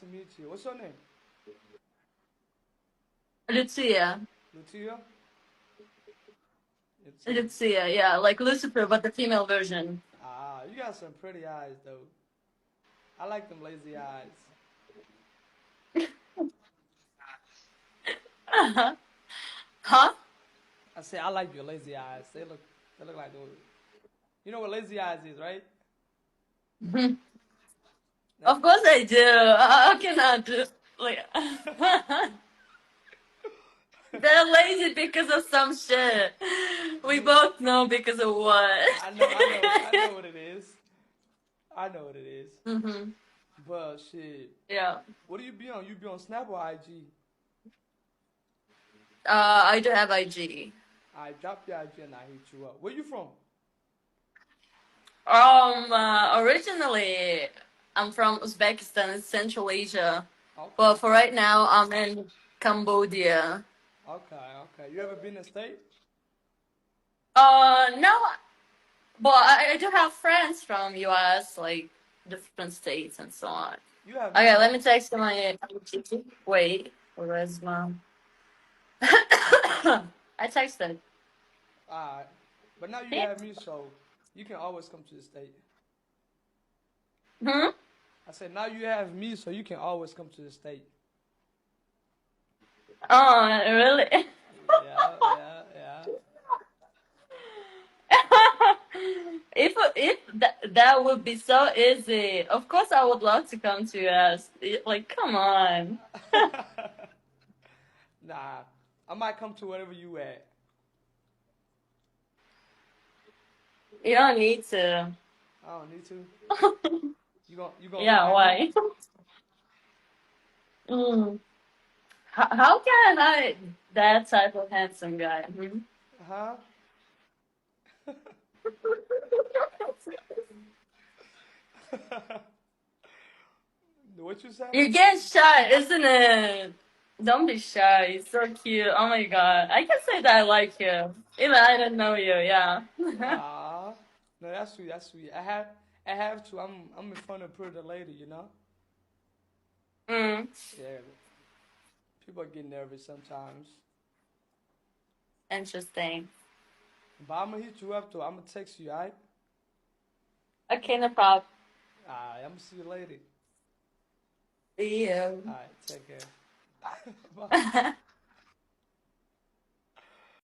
to meet you. What's your name? Lucia. Lucia? Lucia. Lucia, yeah, like Lucifer, but the female version. Ah, you got some pretty eyes, though. I like them lazy eyes. Huh? I say I like your lazy eyes. They look like those. You know what lazy eyes is, right? That, Of course I do. How can I do? Like, they're lazy because of some shit. We you, both know because of what. I know what it is. I know what it is. hmm But shit, Yeah. what do you be on? You be on Snap or IG? I do have IG. I drop your IG and I hit you up. Where you from? Originally, I'm from Uzbekistan, it's Central Asia. Okay, But for right now, I'm in Cambodia. okay. You ever been to state? No, but I do have friends from US, like different states and so on. You have Okay, you let me text you my. Wait, where's mom? I texted. alright. But now you Yeah. have me, so you can always come to the state. Hmm? I said now you have me, so you can always come to the state. Oh, really? Yeah. If that would be so easy, of course I would love to come to US. Like, come on. Nah, I might come to wherever you at. You don't need to. I don't need to. You gonna Yeah, fly me? why? Mm. How can I that type of handsome guy? Hmm? Huh? What you say? You get shy, isn't it? Don't be shy. You're so cute. Oh my god. I can say that I like you. Even I don't know you, yeah. Ah, no, that's sweet. That's sweet. I have to. I'm in front of pretty lady, you know. mm, Yeah, people get nervous sometimes. interesting. But I'm gonna hit you up though. I'm gonna text you. Alright. Okay, no problem. Alright. I'm gonna see you later. See you. Alright. Take care. Bye.